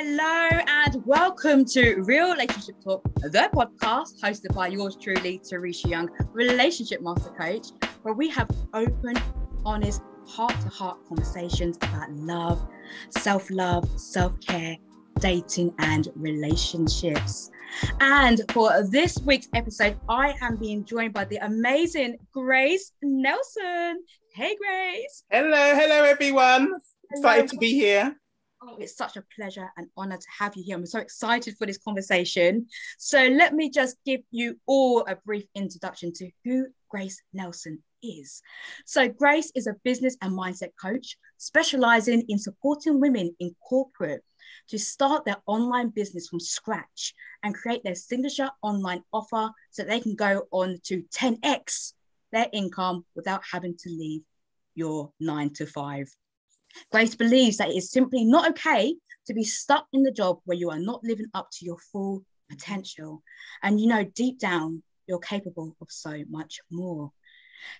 Hello and welcome to Real-ationship Talk, the podcast hosted by yours truly, Teresha Young, relationship master coach, where we have open, honest, heart-to-heart conversations about love, self-love, self-care, dating and relationships. And for this week's episode, I am being joined by the amazing Grace Nelson. Hey, Grace. Hello, everyone. Excited to be here. Oh, it's such a pleasure and honor to have you here. I'm so excited for this conversation. So let me just give you all a brief introduction to who Grace Nelson is. So Grace is a business and mindset coach specializing in supporting women in corporate to start their online business from scratch and create their signature online offer so they can go on to 10x their income without having to leave your 9 to 5. Grace believes that it is simply not okay to be stuck in the job where you are not living up to your full potential. And you know, deep down, you're capable of so much more.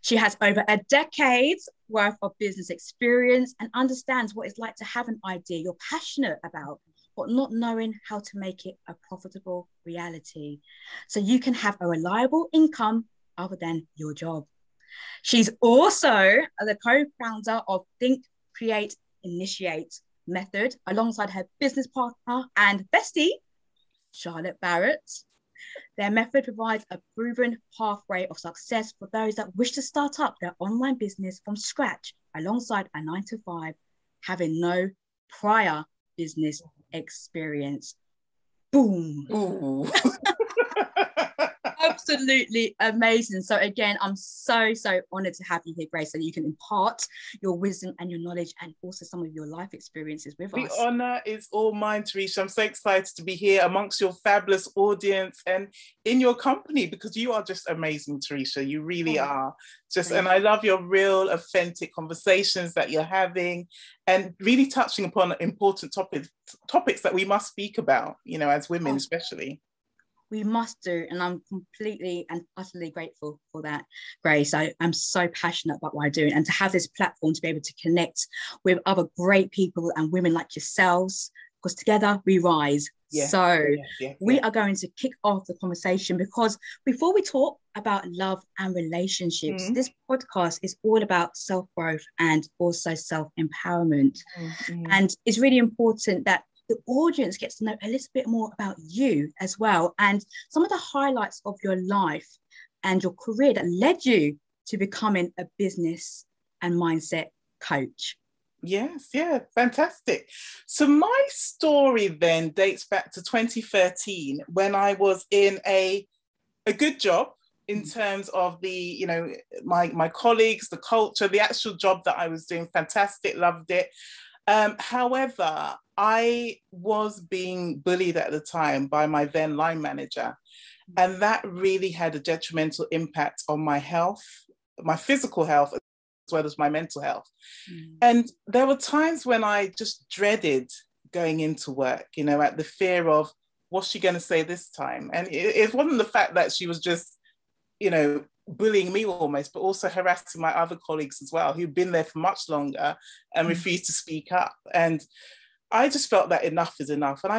She has over a decade's worth of business experience and understands what it's like to have an idea you're passionate about, but not knowing how to make it a profitable reality. So you can have a reliable income other than your job. She's also the co-founder of Think, Create, Initiate method alongside her business partner and bestie, Charlotte Barrett. Their method provides a proven pathway of success for those that wish to start up their online business from scratch alongside a 9 to 5, having no prior business experience. Boom. Ooh. Absolutely amazing. So again, I'm so honored to have you here, Grace, so you can impart your wisdom and your knowledge and also some of your life experiences with us. The honor is all mine, Teresha. I'm so excited to be here amongst your fabulous audience and in your company, because you are just amazing, Teresha. You really are. And I love your real, authentic conversations that you're having and really touching upon important topics that we must speak about, you know, as women especially. We must do, and I'm completely and utterly grateful for that, Grace. I'm so passionate about what I'm doing, and to have this platform to be able to connect with other great people and women like yourselves, because together we rise. We are going to kick off the conversation, because before we talk about love and relationships, this podcast is all about self-growth and also self-empowerment. And it's really important that the audience gets to know a little bit more about you as well, and some of the highlights of your life and your career that led you to becoming a business and mindset coach. Yes, yeah, fantastic. So my story then dates back to 2013 when I was in a good job in terms of the, you know, my colleagues, the culture, the actual job that I was doing. Fantastic, loved it. However, I was being bullied at the time by my then line manager, and that really had a detrimental impact on my health, my physical health, as well as my mental health. And there were times when I just dreaded going into work, you know, at the fear of, what's she going to say this time? And it wasn't the fact that she was just, you know, bullying me almost, but also harassing my other colleagues as well, who've been there for much longer and refused to speak up. And I just felt that enough is enough. And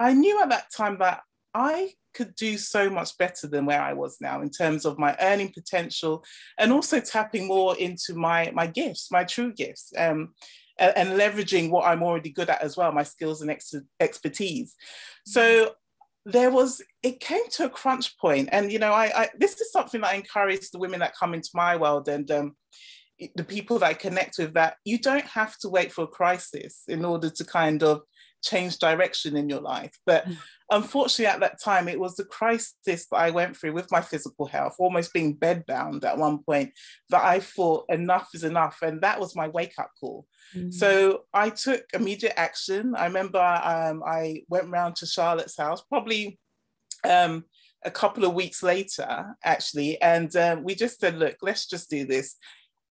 I knew at that time that I could do so much better than where I was now in terms of my earning potential, and also tapping more into my gifts, my true gifts, and leveraging what I'm already good at as well, my skills and expertise. So it came to a crunch point. And, you know, this is something that I encourage the women that come into my world and the people that I connect with, that you don't have to wait for a crisis in order to kind of change direction in your life. But unfortunately, at that time, it was the crisis that I went through with my physical health, almost being bedbound at one point, that I thought enough is enough. And that was my wake-up call. So I took immediate action. I remember I went round to Charlotte's house, probably a couple of weeks later, actually. And we just said, look, let's just do this.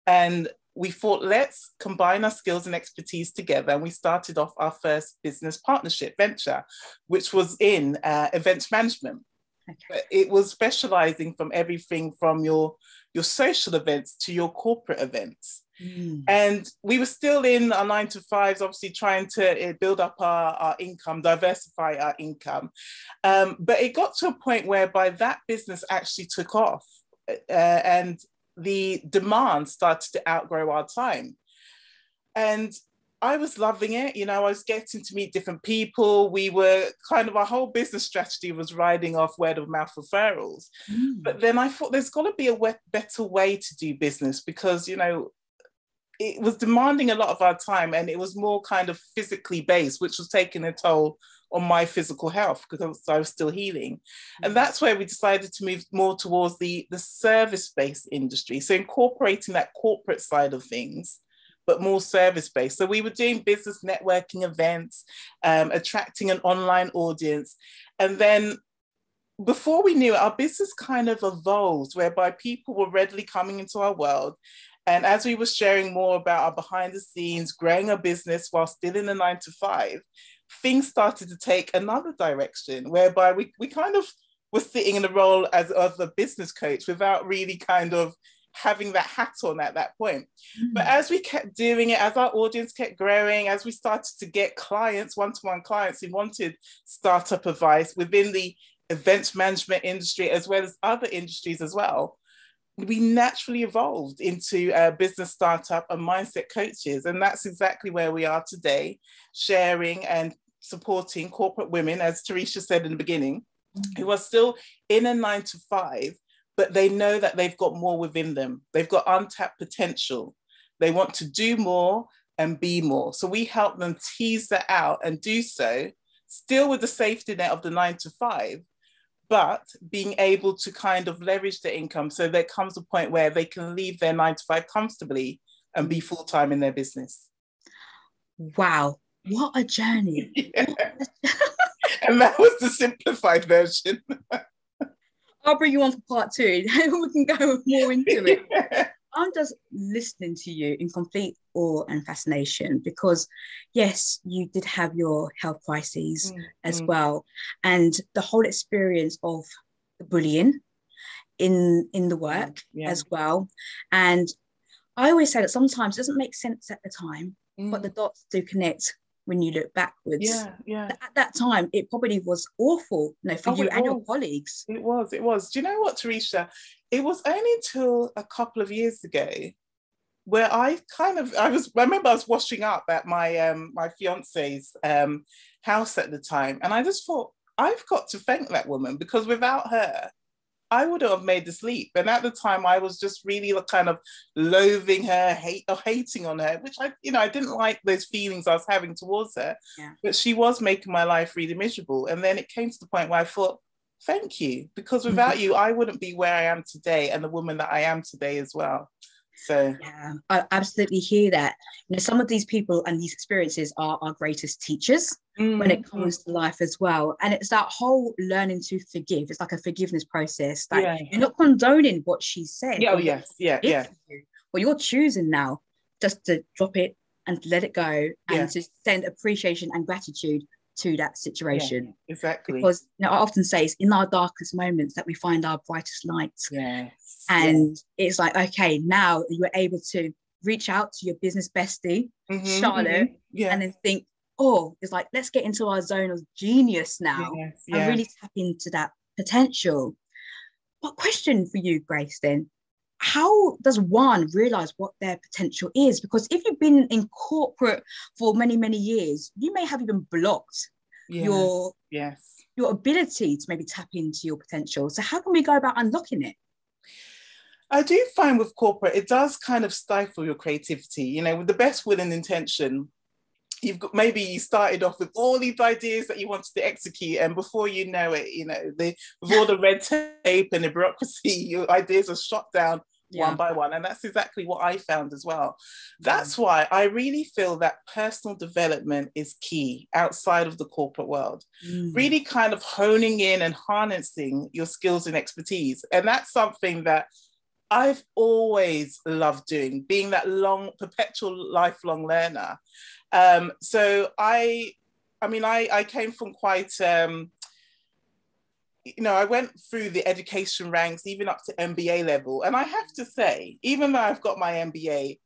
And we thought, let's combine our skills and expertise together. And we started off our first business partnership venture, which was in events management. Okay. It was specializing from everything from your social events to your corporate events. And we were still in our 9 to 5s, obviously trying to build up our income, diversify our income. But it got to a point whereby that business actually took off, and the demand started to outgrow our time. And I was loving it. You know, I was getting to meet different people. We were kind of, our whole business strategy was riding off word of mouth referrals. But then I thought there's got to be a better way to do business, because, you know, it was demanding a lot of our time, and it was more kind of physically based, which was taking a toll on my physical health because I was still healing. And that's where we decided to move more towards the service-based industry. So incorporating that corporate side of things, but more service-based. So we were doing business networking events, attracting an online audience. And then before we knew it, our business kind of evolved, whereby people were readily coming into our world. And as we were sharing more about our behind the scenes, growing a business while still in a 9 to 5, things started to take another direction, whereby we kind of were sitting in the role as a business coach without really kind of having that hat on at that point. But as we kept doing it, as our audience kept growing, as we started to get clients, one-to-one clients who wanted startup advice within the events management industry, as well as other industries as well, we naturally evolved into business startup and mindset coaches. And that's exactly where we are today, sharing and supporting corporate women, as Teresha said in the beginning, who are still in a 9 to 5, but they know that they've got more within them. They've got untapped potential. They want to do more and be more. So we help them tease that out and do so, still with the safety net of the 9 to 5, but being able to kind of leverage their income. So there comes a point where they can leave their 9 to 5 comfortably and be full-time in their business. Wow, what a journey. And that was the simplified version. I'll bring you on for part 2. We can go more into it. I'm just listening to you in complete awe and fascination, because yes, you did have your health crises as well, and the whole experience of the bullying in the work as well. And I always say that sometimes it doesn't make sense at the time, but the dots do connect when you look backwards. At that time, it probably was awful, for you and your colleagues. It was. Do you know what, Teresha? It was only until a couple of years ago where I remember I was washing up at my my fiance's house at the time, and I just thought, I've got to thank that woman, because without her, I wouldn't have made this leap. And at the time, I was just really kind of loathing her, hating on her, which I didn't like those feelings I was having towards her. But she was making my life really miserable. And then it came to the point where I thought, thank you, because without you, I wouldn't be where I am today, and the woman that I am today as well. So yeah, I absolutely hear that. Some of these people and these experiences are our greatest teachers when it comes to life as well. And it's that whole learning to forgive. It's like a forgiveness process. You're not condoning what she said. Oh yes, yeah. Well, you're choosing now just to drop it and let it go, and to send appreciation and gratitude to that situation. Exactly. Because I often say it's in our darkest moments that we find our brightest light. And it's like, okay, now you were able to reach out to your business bestie, Charlotte, and then think, it's like, let's get into our zone of genius now and really tap into that potential. But question for you, Grace, then, how does one realize what their potential is? Because if you've been in corporate for many, many years, you may have even blocked your ability to maybe tap into your potential. So how can we go about unlocking it? I do find with corporate, it does kind of stifle your creativity. With the best will and intention, maybe you started off with all these ideas that you wanted to execute, and before you know it, with all the red tape and the bureaucracy, your ideas are shot down one by one. And that's exactly what I found as well. That's why I really feel that personal development is key outside of the corporate world. Really kind of honing in and harnessing your skills and expertise. And that's something that I've always loved doing, being that perpetual lifelong learner. So I came from quite, I went through the education ranks, even up to MBA level. And I have to say, even though I've got my MBA,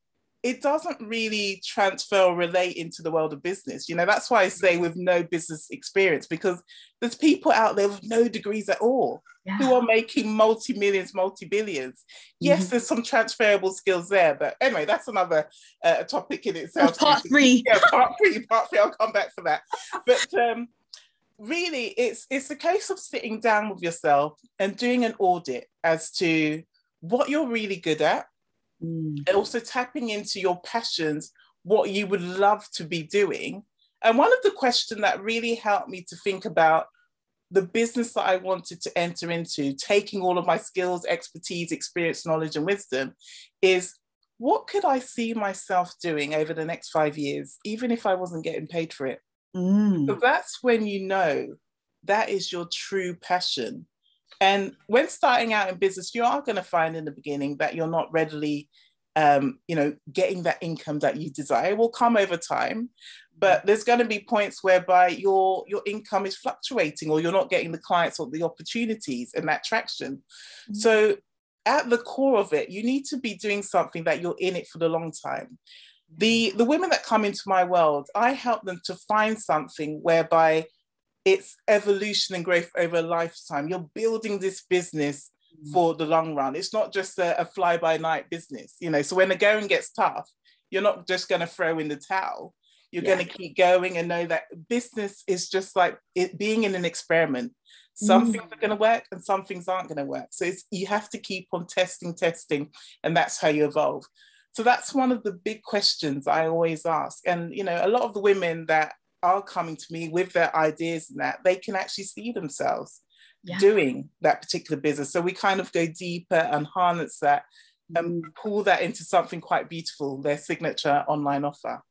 it doesn't really transfer or relate into the world of business. You know, that's why I say with no business experience, because there's people out there with no degrees at all who are making multi-millions, multi-billions. Yes, there's some transferable skills there, but anyway, that's another topic in itself. Part three. Yeah, part three, I'll come back for that. But really, it's a case of sitting down with yourself and doing an audit as to what you're really good at, and also tapping into your passions, what you would love to be doing. And one of the questions that really helped me to think about the business that I wanted to enter into, taking all of my skills, expertise, experience, knowledge, and wisdom, is what could I see myself doing over the next 5 years, even if I wasn't getting paid for it? So that's when you know that is your true passion. And when starting out in business, you are going to find in the beginning that you're not readily, getting that income that you desire. It will come over time, but there's going to be points whereby your income is fluctuating, or you're not getting the clients or the opportunities and that traction. So at the core of it, you need to be doing something that you're in it for the long time. The women that come into my world, I help them to find something whereby it's evolution and growth over a lifetime. You're building this business for the long run. It's not just a fly-by-night business, you know. So when the going gets tough, you're not just going to throw in the towel. You're going to keep going and know that business is just like it being in an experiment. Some things are going to work and some things aren't going to work. So you have to keep on testing, and that's how you evolve. So that's one of the big questions I always ask. And, you know, a lot of the women that are coming to me with their ideas and that, they can actually see themselves doing that particular business. So we kind of go deeper and harness that and pull that into something quite beautiful, their signature online offer.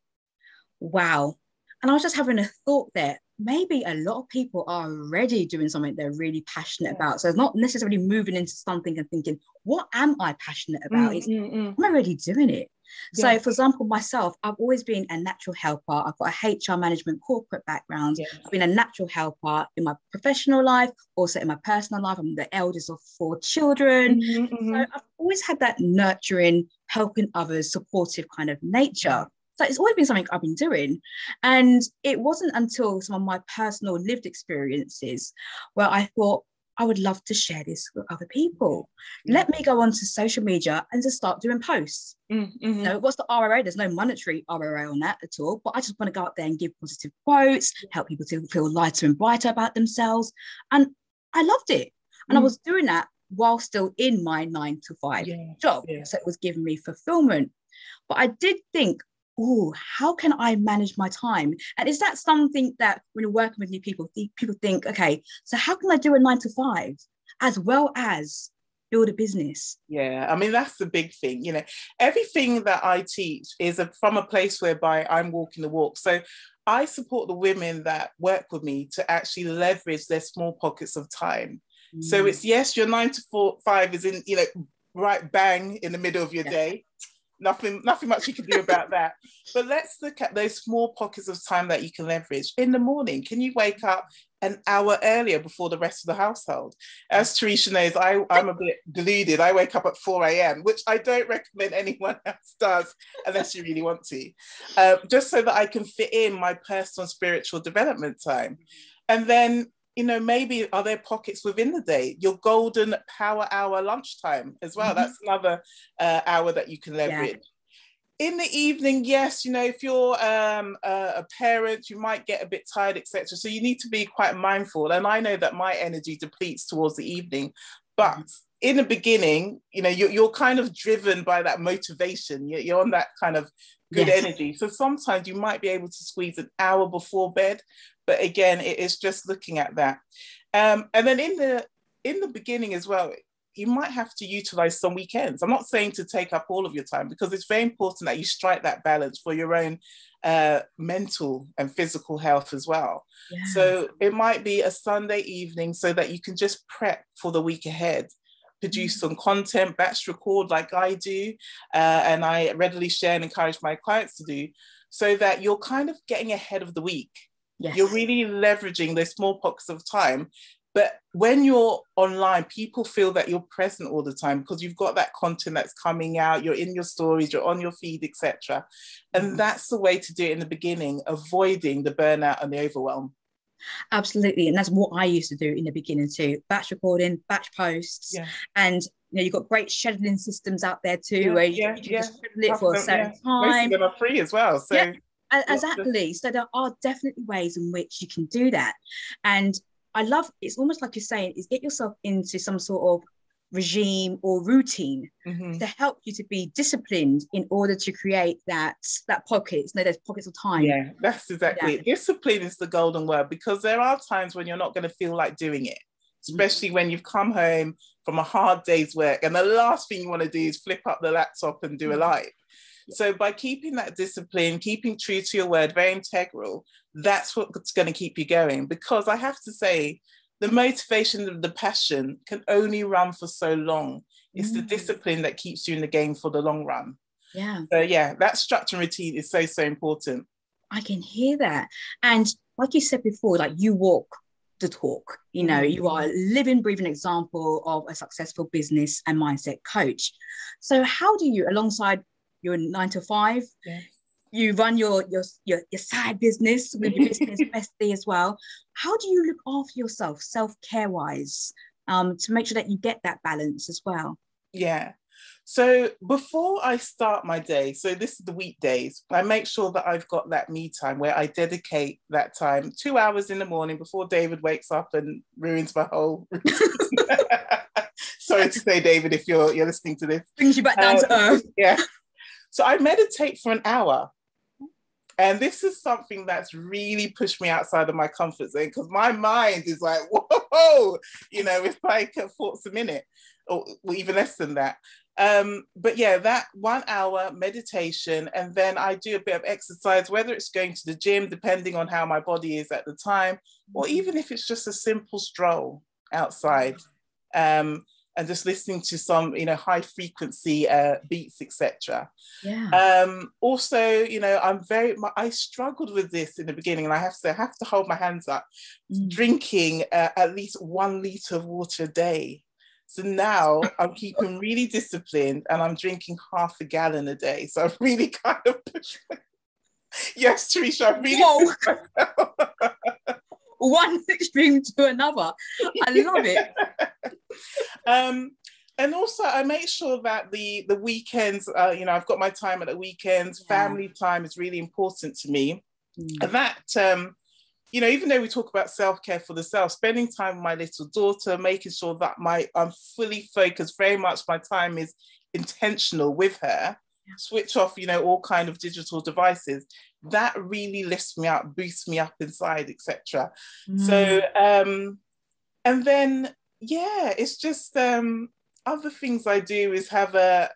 Wow. And I was just having a thought there. Maybe a lot of people are already doing something they're really passionate about. So it's not necessarily moving into something and thinking, what am I passionate about? I'm already doing it. So, for example, myself, I've always been a natural helper. I've got a HR management corporate background. I've been a natural helper in my professional life, also in my personal life. I'm the eldest of 4 children. So I've always had that nurturing, helping others, supportive kind of nature. So it's always been something I've been doing. And it wasn't until some of my personal lived experiences where I thought, I would love to share this with other people. Let me go onto social media and just start doing posts. You know, what's the ROI? There's no monetary ROI on that at all, but I just want to go out there and give positive quotes, help people to feel lighter and brighter about themselves. And I loved it. And I was doing that while still in my 9-to-5 job. So it was giving me fulfillment. But I did think, oh, how can I manage my time? And is that something that when you're working with new people, people think, okay, so how can I do a 9-to-5 as well as build a business? Yeah, I mean, that's the big thing. You know, everything that I teach is from a place whereby I'm walking the walk. So I support the women that work with me to actually leverage their small pockets of time. So it's, yes, your 9-to-5 is in, you know, right bang in the middle of your day. Nothing much you can do about that. But let's look at those small pockets of time that you can leverage. In the morning, can you wake up an hour earlier before the rest of the household? As Teresha knows, I'm a bit deluded. I wake up at 4 a.m., which I don't recommend anyone else does unless you really want to, just so that I can fit in my personal spiritual development time. And then, you know, maybe are there pockets within the day, your golden power hour lunchtime as well? That's another hour that you can leverage. In the evening, yes, you know, if you're a parent, you might get a bit tired, etc. So you need to be quite mindful. And I know that my energy depletes towards the evening, but in the beginning, you know, you're kind of driven by that motivation. You're on that kind of good energy. So sometimes you might be able to squeeze an hour before bed. But again, it is just looking at that. And then in the beginning as well, you might have to utilize some weekends. I'm not saying to take up all of your time, because it's very important that you strike that balance for your own mental and physical health as well. So it might be a Sunday evening so that you can just prep for the week ahead, produce some content, batch record like I do, and I readily share and encourage my clients to do, so that you're kind of getting ahead of the week. You're really leveraging those small pockets of time. But when you're online, people feel that you're present all the time because you've got that content that's coming out, you're in your stories, you're on your feed, etc. And that's the way to do it in the beginning, avoiding the burnout and the overwhelm. Absolutely. And that's what I used to do in the beginning too. Batch recording, batch posts. Yeah. And you've got great scheduling systems out there too, where you can just schedule it for a certain time. Most of them are free as well. So exactly. So there are definitely ways in which you can do that. And I love, it's almost like you're saying, is get yourself into some sort of regime or routine to help you to be disciplined in order to create that pockets, those pockets of time. Yeah, that's exactly it. Discipline is the golden word, because there are times when you're not going to feel like doing it, especially when you've come home from a hard day's work and the last thing you want to do is flip up the laptop and do a live. So by keeping that discipline, keeping true to your word, very integral, that's what's going to keep you going. Because I have to say, the motivation of the passion can only run for so long. It's the discipline that keeps you in the game for the long run. Yeah. So yeah, that structure and routine is so, so important. I can hear that. And like you said before, like you walk the talk, you know, you are a living, breathing example of a successful business and mindset coach. So how do you, alongside your 9 to 5, you run your side business with your business bestie as well. How do you look after yourself, self-care wise, to make sure that you get that balance as well? Yeah. So before I start my day, so this is the weekdays, I make sure that I've got that me time where I dedicate that time, 2 hours in the morning before David wakes up and ruins my whole routine. Sorry to say, David, if you're listening to this. Brings you back down to earth. Yeah. So I meditate for an hour. And this is something that's really pushed me outside of my comfort zone, because my mind is like, whoa, you know, it's like thoughts a minute or even less than that. But yeah, that 1 hour meditation, and then I do a bit of exercise, whether it's going to the gym, depending on how my body is at the time, or even if it's just a simple stroll outside. And just listening to some, you know, high frequency beats, etc. Yeah. Also, you know, I struggled with this in the beginning, and I have to hold my hands up, drinking at least 1 liter of water a day. So now I'm keeping really disciplined, and I'm drinking half a gallon a day. So I've really kind of yes, Teresha, I've really pushed myself. One extreme to another. I love it. And also I make sure that the weekends, you know, I've got my time at the weekends. Family time is really important to me. And that, you know, even though we talk about self-care for the self, spending time with my little daughter, making sure that I'm fully focused, very much my time is intentional with her, switch off, you know, all kind of digital devices. That really lifts me up, boosts me up inside, etc. So, and then, yeah, it's just other things I do is have a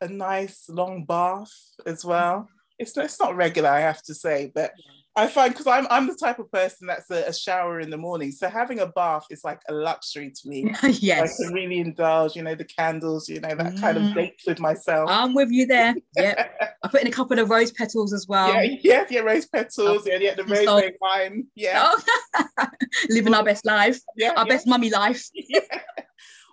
nice long bath as well. It's not regular, I have to say, but I find, because I'm the type of person that's a shower in the morning, so having a bath is like a luxury to me. Yes. I can really indulge, you know, the candles, you know, that kind of date with myself. I'm with you there. Yep. I put in a couple of rose petals as well. Yeah, rose petals. Yeah, the rose wine. Yeah. Living our best life. Our best mummy life.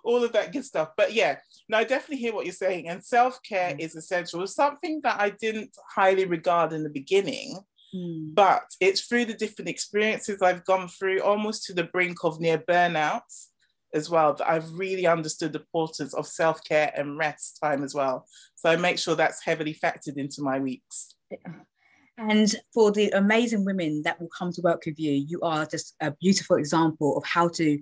All of that good stuff. But yeah, no, I definitely hear what you're saying. And self-care is essential. It's something that I didn't highly regard in the beginning. But it's through the different experiences I've gone through, almost to the brink of near burnouts as well, that I've really understood the importance of self-care and rest time as well. So I make sure that's heavily factored into my weeks. And for the amazing women that will come to work with you, you are just a beautiful example of how to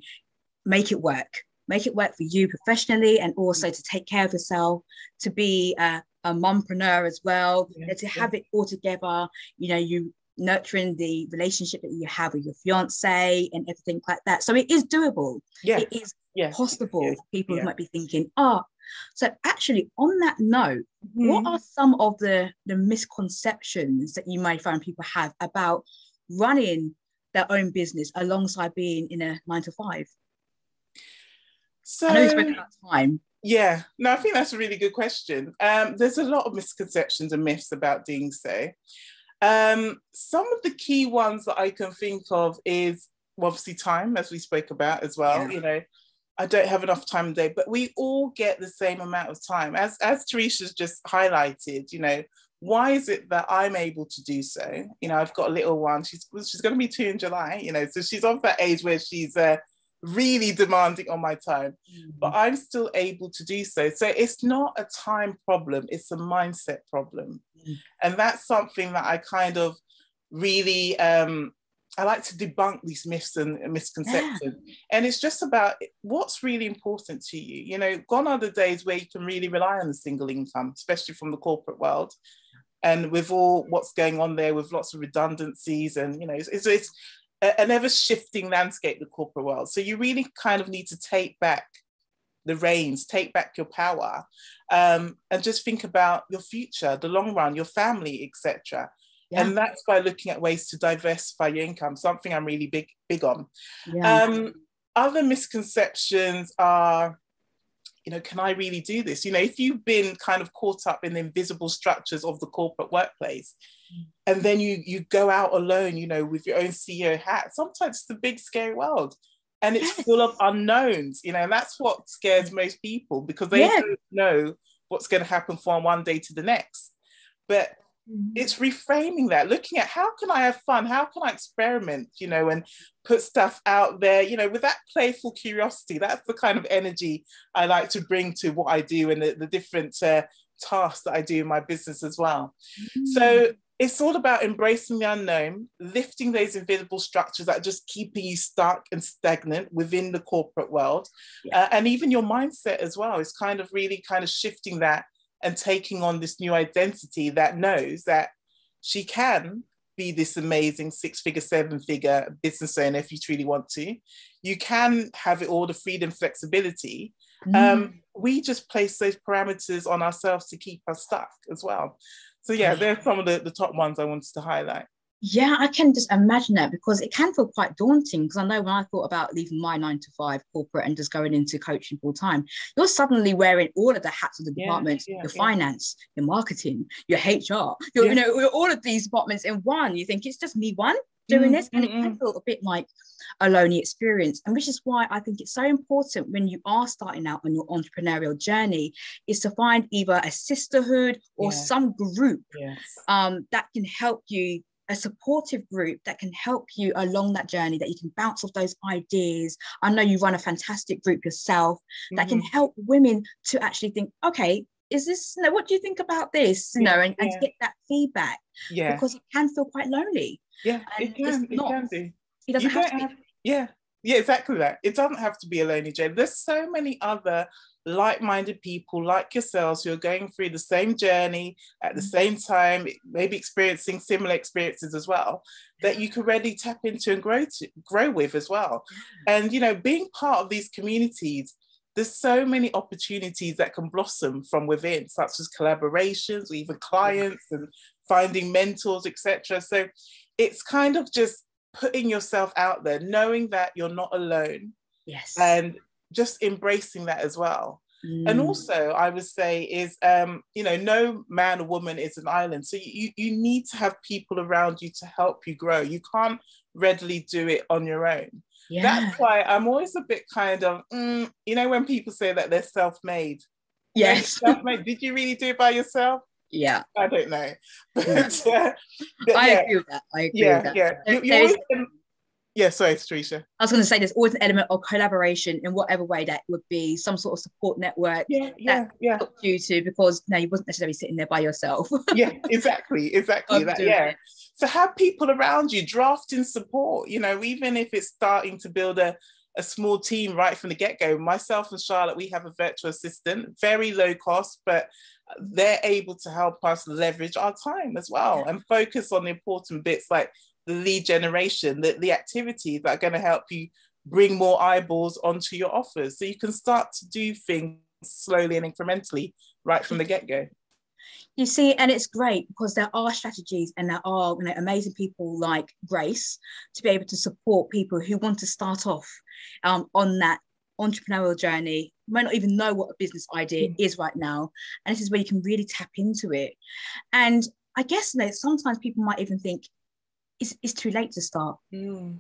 make it work for you professionally, and also to take care of yourself, to be a mompreneur as well, to have it all together, you know, you nurturing the relationship that you have with your fiance and everything like that. So it is doable. It is possible for people who might be thinking, so actually on that note, what are some of the misconceptions that you might find people have about running their own business alongside being in a 9 to 5? So I know you spoke about time. Yeah, no, I think that's a really good question. There's a lot of misconceptions and myths about doing so. Some of the key ones that I can think of is obviously time, as we spoke about as well. Yeah. You know, I don't have enough time a day, but we all get the same amount of time. As Teresha's just highlighted, you know, why is it that I'm able to do so? You know, I've got a little one. She's going to be 2 in July, you know, so she's of that age where she's really demanding on my time, but I'm still able to do so. So it's not a time problem, it's a mindset problem. And that's something that I kind of really, I like to debunk these myths and misconceptions. Yeah. And it's just about what's really important to you. You know, gone are the days where you can really rely on a single income, especially from the corporate world. And with all what's going on there, with lots of redundancies, and, you know, it's an ever shifting landscape, the corporate world. So you really kind of need to take back the reins, take back your power, and just think about your future, the long run, your family, etc. Yeah. And that's by looking at ways to diversify your income, something I'm really big on. Yeah. Other misconceptions are, you know, can I really do this? You know, if you've been kind of caught up in the invisible structures of the corporate workplace, and then you go out alone, you know, with your own CEO hat, sometimes it's a big, scary world. And it's full of unknowns, you know, and that's what scares most people, because they don't know what's going to happen from one day to the next. But it's reframing that, looking at how can I have fun? How can I experiment, you know, and put stuff out there, you know, with that playful curiosity. That's the kind of energy I like to bring to what I do, and the different tasks that I do in my business as well. So it's all about embracing the unknown, lifting those invisible structures that are just keeping you stuck and stagnant within the corporate world. And even your mindset as well is kind of really kind of shifting that and taking on this new identity that knows that she can be this amazing 6-figure, 7-figure business owner if you truly want to. You can have it all, the freedom, flexibility. We just place those parameters on ourselves to keep us stuck as well. So yeah, they're some of the top ones I wanted to highlight. Yeah, I can just imagine that, because it can feel quite daunting. Because I know when I thought about leaving my 9-to-5 corporate and just going into coaching full time, you're suddenly wearing all of the hats of the departments, your finance, your marketing, your HR, you know, all of these departments in one. You think it's just me one doing this, and it can feel a bit like a lonely experience. And which is why I think it's so important when you are starting out on your entrepreneurial journey is to find either a sisterhood or some group that can help you, a supportive group that can help you along that journey, that you can bounce off those ideas. I know you run a fantastic group yourself that can help women to actually think, okay, is this, you know, what do you think about this? You know, and to get that feedback, because it can feel quite lonely. Yeah, it can be. It doesn't have to be. Yeah, exactly that. It doesn't have to be a lonely journey. There's so many other like-minded people like yourselves who are going through the same journey at the same time, maybe experiencing similar experiences as well, that you can really tap into and grow with as well. And, you know, being part of these communities, there's so many opportunities that can blossom from within, such as collaborations or even clients and finding mentors, etc. So it's kind of just putting yourself out there, knowing that you're not alone. Yes. And just embracing that as well. And also, I would say is, you know, no man or woman is an island. So you need to have people around you to help you grow. You can't readily do it on your own. That's why I'm always a bit kind of, you know, when people say that they're self-made. Yes. Self-made. Did you really do it by yourself? Yeah. I don't know. But, I agree with that. I agree with that. You always, sorry, Teresha. I was going to say there's always an element of collaboration in whatever way that would be, some sort of support network that helped you to, because you wasn't necessarily sitting there by yourself. exactly that. So have people around you drafting support, you know, even if it's starting to build a small team right from the get-go. Myself and Charlotte, we have a virtual assistant, very low cost, but they're able to help us leverage our time as well and focus on the important bits like the lead generation, the activities that are going to help you bring more eyeballs onto your offers. So you can start to do things slowly and incrementally right from the get-go. You see, and it's great because there are strategies and there are, you know, amazing people like Grace to be able to support people who want to start off on that entrepreneurial journey, might not even know what a business idea is right now. And this is where you can really tap into it. And I guess, you know, sometimes people might even think, it's too late to start.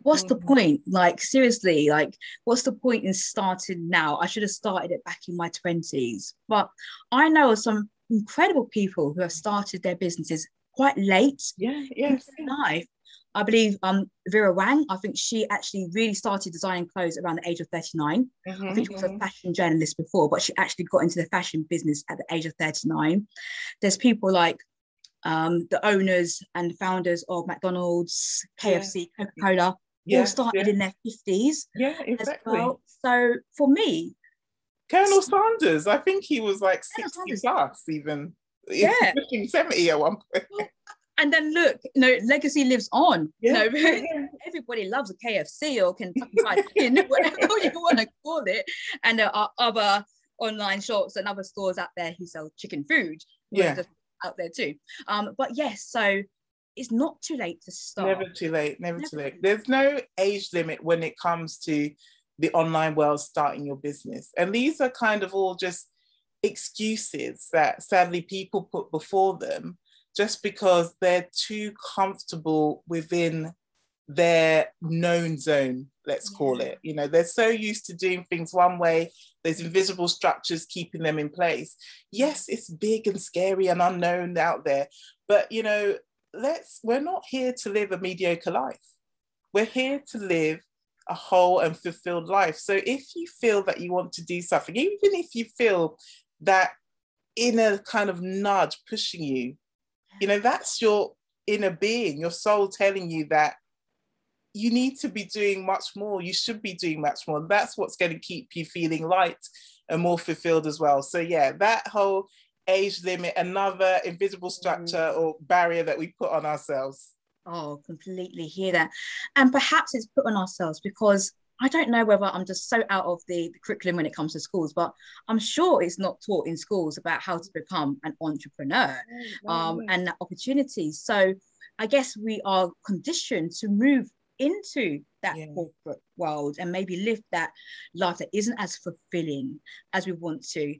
What's the point? Like, seriously, like, what's the point in starting now? I should have started it back in my 20s. But I know of some incredible people who have started their businesses quite late in life. I believe Vera Wang, I think she actually really started designing clothes around the age of 39. I think she was a fashion journalist before, but she actually got into the fashion business at the age of 39. There's people like the owners and founders of McDonald's, KFC, Coca-Cola, all started in their 50s. Yeah, exactly. As well. So for me, Colonel Sanders, I think he was like 60 plus even. Yeah. 70 at one point. And then look, legacy lives on. Everybody loves a KFC or Kentucky Fried Chicken, whatever you want to call it. And there are other online shops and other stores out there who sell chicken food. Out there too. But yes, so it's not too late to start. Never too late. There's no age limit when it comes to the online world starting your business. And these are kind of all just excuses that sadly people put before them just because they're too comfortable within their known zone, let's call it. They're so used to doing things one way. There's invisible structures keeping them in place. Yes, it's big and scary and unknown out there, but we're not here to live a mediocre life. We're here to live a whole and fulfilled life. So if you feel that you want to do something, even if you feel that inner kind of nudge pushing you, that's your inner being, your soul telling you that you need to be doing much more. You should be doing much more. That's what's going to keep you feeling light and more fulfilled as well. So yeah, that whole age limit, another invisible structure or barrier that we put on ourselves. Oh, completely hear that. And perhaps it's put on ourselves because I don't know whether I'm just so out of the curriculum when it comes to schools, but I'm sure it's not taught in schools about how to become an entrepreneur and opportunities. So I guess we are conditioned to move into that corporate world and maybe live that life that isn't as fulfilling as we want to.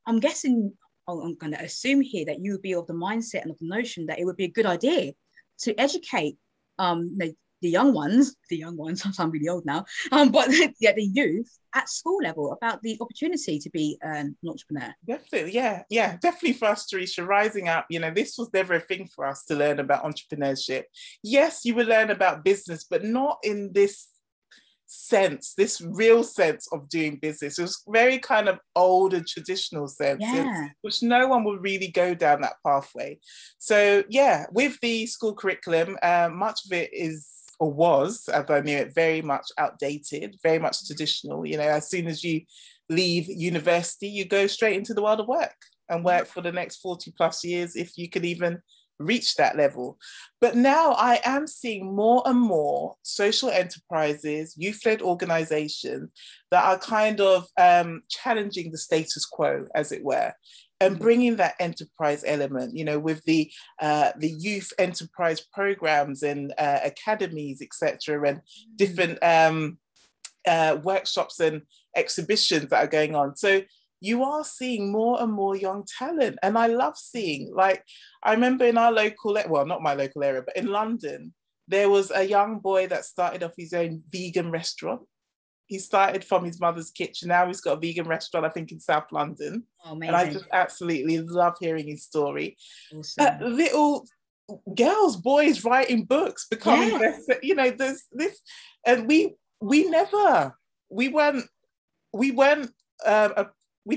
I'm guessing, I'm going to assume here that you would be of the mindset and of the notion that it would be a good idea to educate the young ones, I'm really old now, but the youth at school level about the opportunity to be an entrepreneur. Definitely, yeah, definitely for us, Teresha, rising up, this was never a thing for us to learn about entrepreneurship. Yes, you will learn about business, but not in this sense, this real sense of doing business. It was very kind of old and traditional sense, which no one will really go down that pathway. So yeah, with the school curriculum, much of it is or was, as I knew it, very much outdated, very much traditional. As soon as you leave university, you go straight into the world of work and work for the next 40 plus years, if you could even reach that level. But now I am seeing more and more social enterprises, youth-led organizations that are kind of challenging the status quo, as it were, and bringing that enterprise element, with the youth enterprise programs and academies, etc., and different workshops and exhibitions that are going on. So you are seeing more and more young talent. And I love seeing, I remember in our local, well, not my local area, but in London, there was a young boy that started off his own vegan restaurant. He started from his mother's kitchen. Now he's got a vegan restaurant, I think, in South London. Oh, amazing. And I just absolutely love hearing his story. Awesome. Little girls, boys writing books, becoming, there's this, and we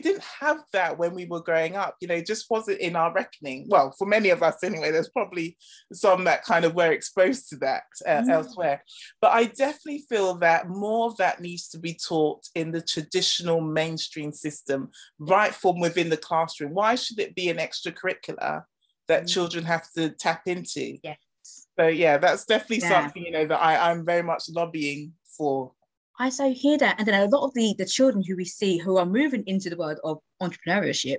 didn't have that when we were growing up. It just wasn't in our reckoning. Well, for many of us anyway. There's probably some that kind of were exposed to that elsewhere. But I definitely feel that more of that needs to be taught in the traditional mainstream system, right from within the classroom. Why should it be an extracurricular that children have to tap into? Yes. So yeah, that's definitely something, that I'm very much lobbying for. I so hear that. And then a lot of the children who we see who are moving into the world of entrepreneurship,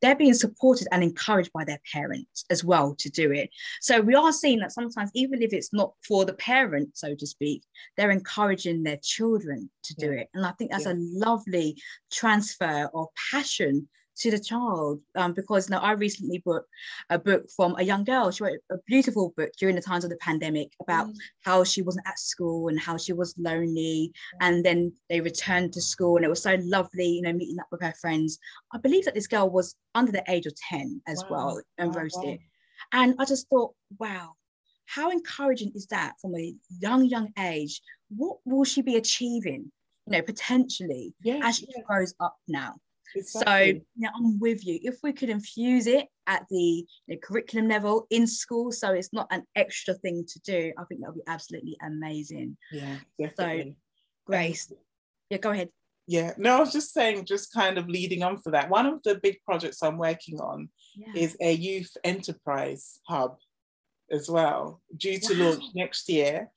they're being supported and encouraged by their parents as well to do it. So we are seeing that sometimes, even if it's not for the parent, so to speak, they're encouraging their children to do it. And I think that's a lovely transfer of passion to the child, because now I recently bought a book from a young girl. She wrote a beautiful book during the times of the pandemic about how she wasn't at school and how she was lonely, and then they returned to school, and it was so lovely, you know, meeting up with her friends. I believe that this girl was under the age of 10 as well, and wrote it. And I just thought, wow, how encouraging is that from a young age? What will she be achieving, you know, potentially as she grows up now? Exactly. So yeah, I'm with you. If we could infuse it at the curriculum level in school, so it's not an extra thing to do, I think that would be absolutely amazing. Yeah, definitely. So, Grace, yeah, go ahead. Yeah, no, I was just saying, just kind of leading on for that. One of the big projects I'm working on is a youth enterprise hub as well, due to launch next year.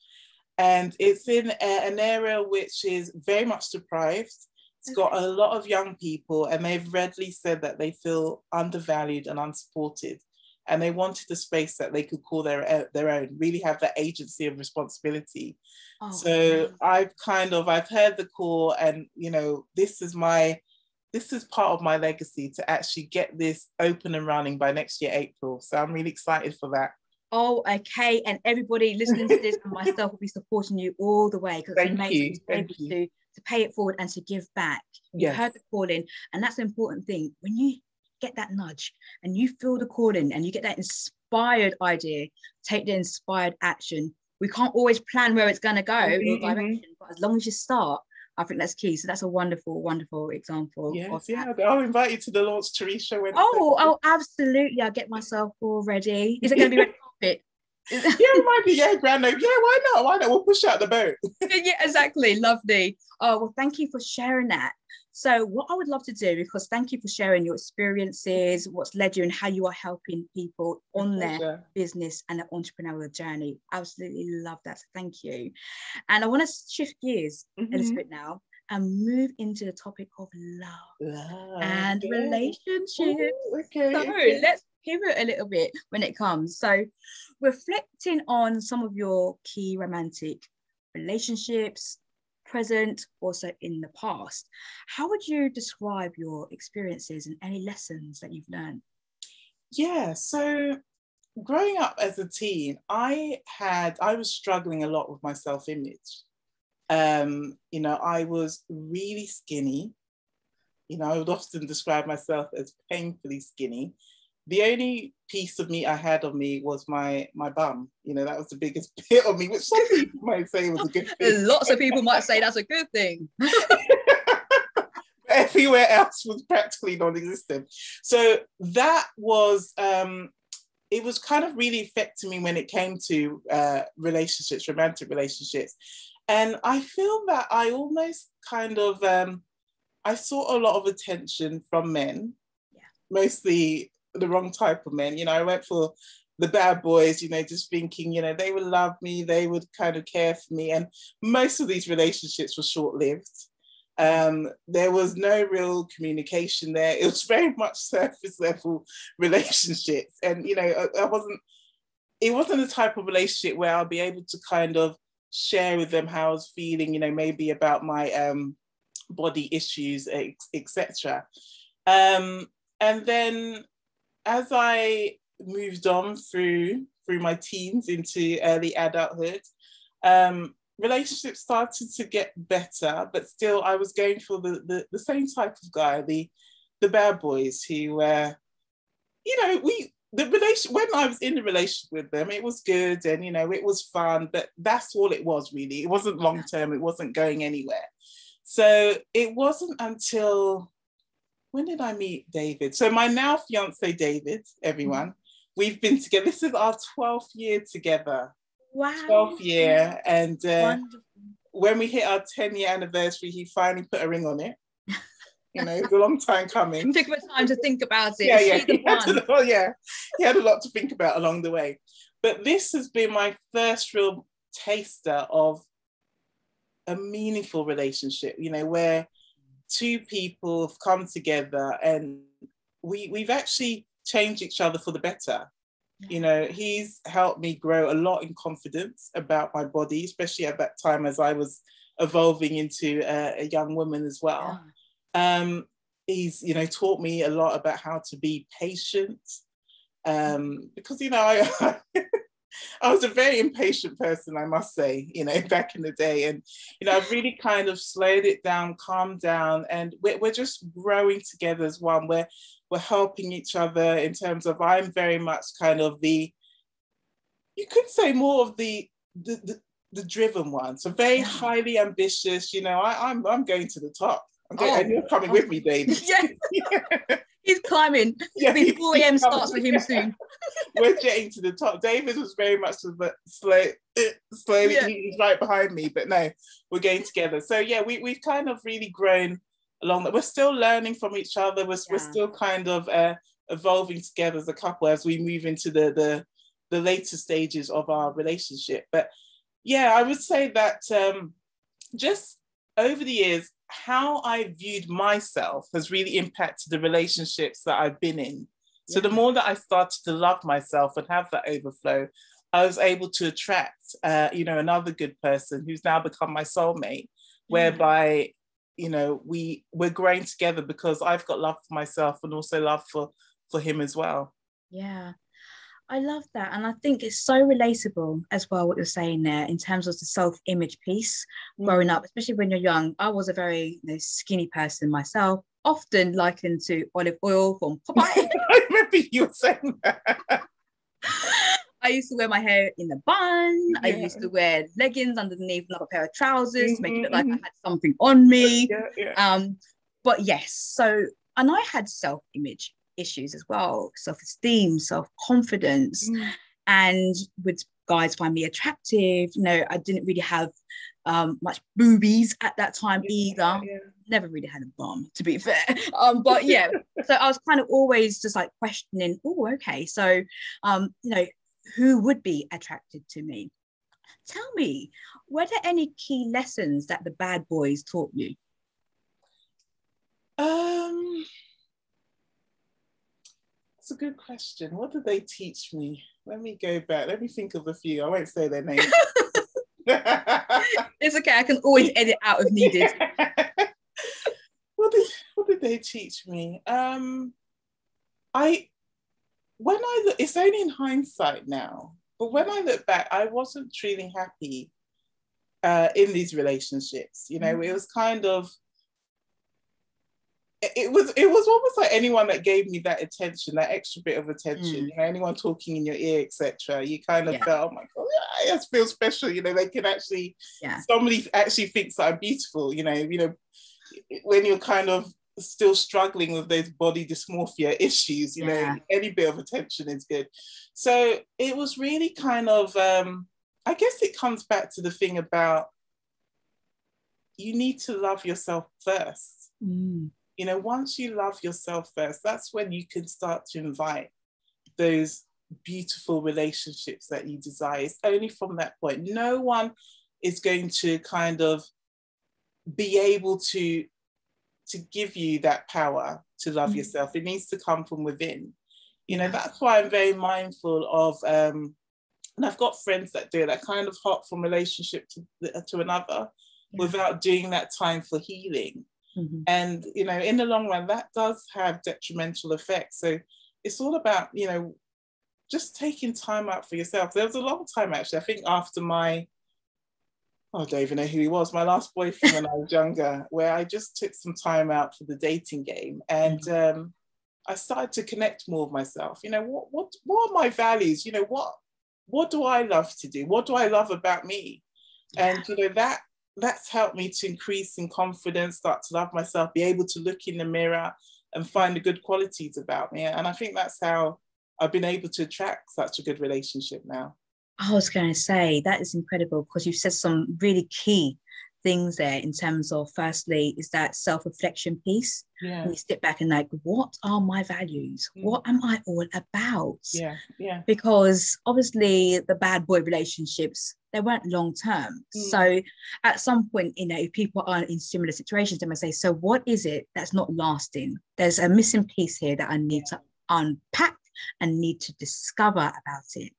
And it's in an area which is very much deprived. It's got a lot of young people, and they've readily said that they feel undervalued and unsupported. And they wanted a space that they could call their own, really have that agency and responsibility. So I've heard the call, and, you know, this is part of my legacy to actually get this open and running by next year, April. So I'm really excited for that. Oh, okay. And everybody listening to this and myself will be supporting you all the way, because it's amazing to be able to pay it forward and to give back. You've heard the calling, and that's the important thing. When you get that nudge and you feel the calling and you get that inspired idea, take the inspired action. We can't always plan where it's going to go or direction, but as long as you start, I think that's key. So that's a wonderful, wonderful example. Yes, I'll invite you to the launch, Teresha. Oh, absolutely. I'll get myself all ready. Is it going to be red carpet? It might be, grand opening. Why not? We'll push out the boat. Yeah, exactly. Lovely. Oh, well, thank you for sharing that. So what I would love to do, because thank you for sharing your experiences, what's led you and how you are helping people on their business and their entrepreneurial journey. Absolutely love that. So thank you. And I want to shift gears a little bit now and move into the topic of love and relationships. So let's pivot a little bit when it comes. So reflecting on some of your key romantic relationships, present, also in the past, how would you describe your experiences and any lessons that you've learned? Yeah, so growing up as a teen, I was struggling a lot with my self-image. You know, I was really skinny. You know, I would often describe myself as painfully skinny. The only piece of meat I had on me was my bum. You know, that was the biggest bit of me, which some people might say was a good thing. Lots of people might say that's a good thing. Everywhere else was practically non-existent. So that was, it was kind of really affecting me when it came to relationships, romantic relationships. And I feel that I almost kind of, I saw a lot of attention from men, mostly the wrong type of men. You know, I went for the bad boys, you know, just thinking, you know, they would love me, they would kind of care for me. And most of these relationships were short-lived. There was no real communication there. It was very much surface level relationships. And, you know, it wasn't the type of relationship where I'll be able to kind of share with them how I was feeling, you know, maybe about my body issues, etc. And then as I moved on through my teens into early adulthood, relationships started to get better, but still I was going for the same type of guy, the bad boys who you know, when I was in the relationship with them, it was good and, you know, it was fun, but that's all it was really. It wasn't long term, it wasn't going anywhere. So it wasn't until, when did I meet David? So my now fiance David, everyone, we've been together. This is our 12th year together. Wow. 12th year. And when we hit our 10-year anniversary, he finally put a ring on it. You know, it's a long time coming. Took a bit of time to think about it. He had a lot to think about along the way. But this has been my first real taster of a meaningful relationship, you know, where two people have come together and we've actually changed each other for the better. You know, he's helped me grow a lot in confidence about my body, especially at that time as I was evolving into a young woman as well. he's, you know, taught me a lot about how to be patient, because, you know, I was a very impatient person, I must say, you know, back in the day. And, you know, I've really kind of slowed it down, calmed down, and we're just growing together as one. We're helping each other in terms of, I'm very much kind of you could say more of the driven one. So very highly ambitious, you know, I'm going to the top. And you're coming with me, David. Yeah. Yeah. He's climbing. Yeah, 4 a.m. starts for him soon. We're getting to the top. David was very much slowly. Yeah. He's right behind me, but no, we're getting together. So yeah, we've kind of really grown along that. We're still learning from each other. We're still kind of evolving together as a couple as we move into the later stages of our relationship. But yeah, I would say that just over the years, how I viewed myself has really impacted the relationships that I've been in. So the more that I started to love myself and have that overflow, I was able to attract, you know, another good person who's now become my soulmate, whereby, you know, we're growing together because I've got love for myself and also love for him as well. Yeah. I love that. And I think it's so relatable as well, what you're saying there in terms of the self-image piece growing up, especially when you're young. I was a very skinny person myself, often likened to olive oil from Popeye. I remember you saying that. I used to wear my hair in a bun. I used to wear leggings underneath another pair of trousers to make it look like I had something on me. But yes, so, and I had self-image issues as well, self-esteem, self-confidence, and would guys find me attractive? You know, I didn't really have much boobies at that time either. Never really had a bum, to be fair. But yeah, so I was kind of always just like questioning, oh, okay, so you know, who would be attracted to me? Tell me, were there any key lessons that the bad boys taught you? That's a good question. What did they teach me? Let me go back. Let me think of a few. I won't say their names. It's okay. I can always edit out if needed. What did they teach me? It's only in hindsight now, but when I look back, I wasn't truly happy in these relationships. You know, it was kind of, it was almost like anyone that gave me that attention, that extra bit of attention, you know, anyone talking in your ear, etc. You kind of felt, oh my God, I just feel special. You know, they can actually, somebody actually thinks that I'm beautiful. You know, when you're kind of still struggling with those body dysmorphia issues, you know, any bit of attention is good. So it was really kind of, I guess it comes back to the thing about you need to love yourself first. You know, once you love yourself first, that's when you can start to invite those beautiful relationships that you desire. It's only from that point. No one is going to kind of be able to give you that power to love yourself. It needs to come from within. You know, that's why I'm very mindful of, and I've got friends that do it, that kind of hop from relationship to another without doing that time for healing. And, you know, in the long run, that does have detrimental effects. So it's all about, you know, just taking time out for yourself. There was a long time, actually, I think after I don't even know who he was, my last boyfriend when I was younger, where I just took some time out for the dating game. And I started to connect more with myself. You know, what are my values? You know, what do I love to do? What do I love about me? And, you know, that's helped me to increase in confidence, start to love myself, be able to look in the mirror and find the good qualities about me. And I think that's how I've been able to attract such a good relationship now. I was going to say, that is incredible, because you've said some really key things there in terms of, firstly, is that self-reflection piece. And you step back and like, what are my values? What am I all about? Because obviously the bad boy relationships, they weren't long term. So at some point, you know, if people are in similar situations, they might say, so what is it that's not lasting? There's a missing piece here that I need to unpack and need to discover about it.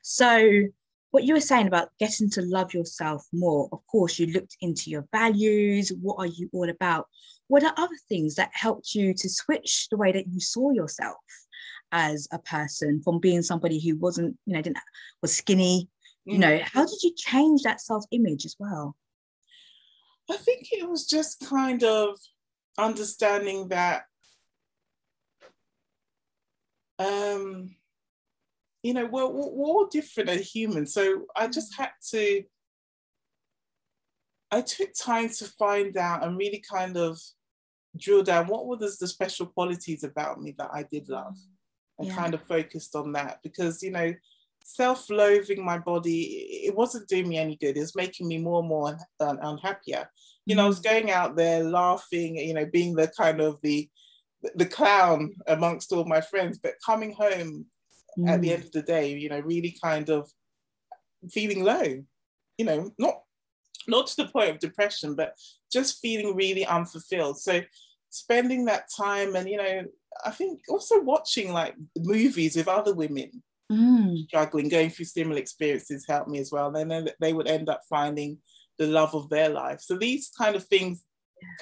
So what you were saying about getting to love yourself more, of course, you looked into your values. What are you all about? what are other things that helped you to switch the way that you saw yourself as a person, from being somebody who wasn't, was skinny, how did you change that self-image as well? I think it was just kind of understanding that, we're all different as humans. So I took time to find out and really kind of drill down what were the special qualities about me that I did love, and kind of focused on that, because, self-loathing my body, it wasn't doing me any good. It was making me more and more unhappier. I was going out there laughing, being the kind of the clown amongst all my friends, but coming home at the end of the day, really kind of feeling low, not to the point of depression, but just feeling really unfulfilled. So spending that time, and I think also watching like movies with other women struggling, going through similar experiences helped me as well. And then they would end up finding the love of their life. So these kind of things,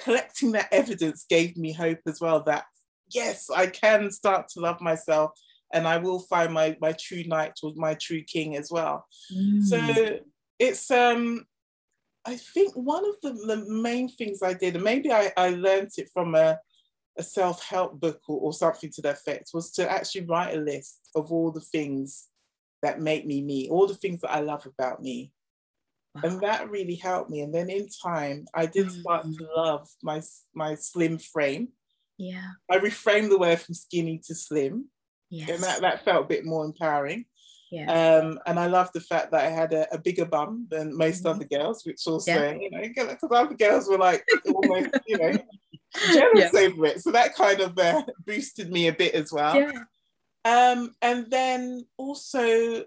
collecting that evidence, gave me hope as well, that yes, I can start to love myself, and I will find my true knight or my true king as well. So it's I think one of the main things I did, and maybe I learned it from a self-help book or something to that effect, was to actually write a list of all the things that make me me, all the things that I love about me. Wow. And that really helped me. And then in time, I did start to love my slim frame. Yeah. I reframed the word from skinny to slim. Yes. And that felt a bit more empowering. Yeah. And I love the fact that I had a bigger bum than most other girls, which also, because other girls were like almost, jealous over it. So that kind of boosted me a bit as well. Yeah. And then also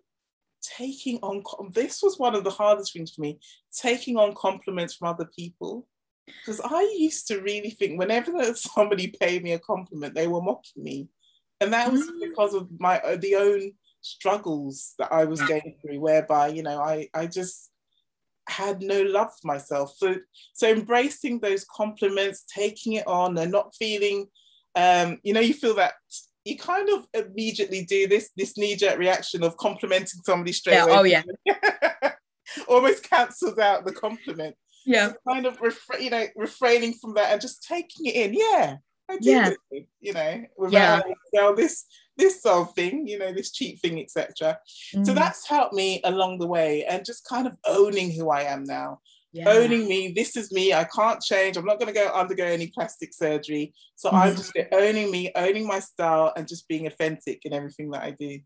taking on, this was one of the hardest things for me, taking on compliments from other people. Because I used to really think whenever somebody paid me a compliment, they were mocking me. And that was because of the own struggles that I was going through, whereby, I just had no love for myself. So embracing those compliments, taking it on, and not feeling, you feel that you kind of immediately do this knee-jerk reaction of complimenting somebody straight away. Oh yeah. Almost cancels out the compliment. Yeah. So kind of refraining from that and just taking it in. Yeah, I do this, without this sort of thing, this cheap thing, etc. So that's helped me along the way, and just kind of owning who I am now. Owning me, this is me, I can't change, I'm not going to undergo any plastic surgery. So I'm just owning me, owning my style, and just being authentic in everything that I do.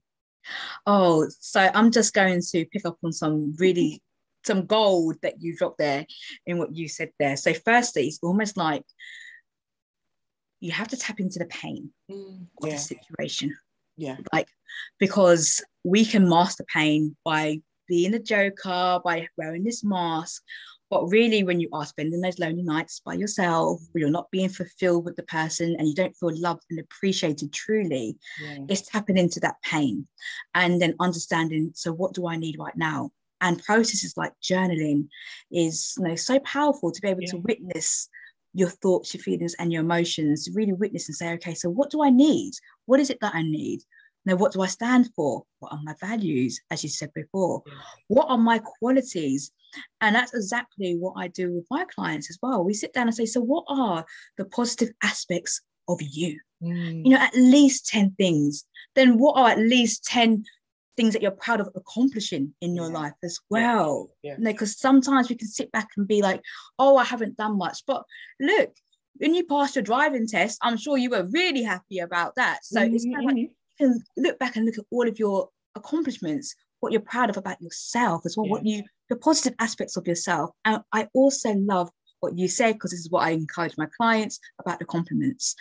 Oh, so I'm just going to pick up on some gold that you dropped there in what you said there. So firstly, it's almost like you have to tap into the pain of the situation. Yeah. Like, because we can mask the pain by being a joker, by wearing this mask. But really, when you are spending those lonely nights by yourself, where you're not being fulfilled with the person and you don't feel loved and appreciated truly, it's tapping into that pain and then understanding, so what do I need right now? And processes like journaling is so powerful to be able to witness your thoughts, your feelings, and your emotions, really witness and say, okay, so what do I need? What is it that I need? Now, what do I stand for? What are my values, as you said before? What are my qualities? And that's exactly what I do with my clients as well. We sit down and say, so what are the positive aspects of you? At least 10 things. Then what are at least 10 things that you're proud of accomplishing in your life as well? Because sometimes we can sit back and be like, oh, I haven't done much. But look, when you passed your driving test, I'm sure you were really happy about that. So it's kind of like, you can look back and look at all of your accomplishments, what you're proud of about yourself as well, the positive aspects of yourself. And I also love what you said, because this is what I encourage my clients about, the compliments,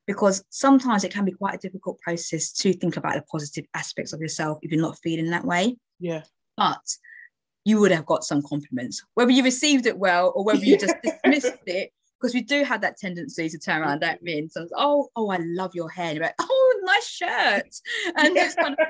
because sometimes it can be quite a difficult process to think about the positive aspects of yourself if you're not feeling that way. But you would have got some compliments, whether you received it well or whether you just dismissed it, because we do have that tendency to turn around at me and say, oh, I love your hair. And you're like, oh, nice shirt. And just kind of,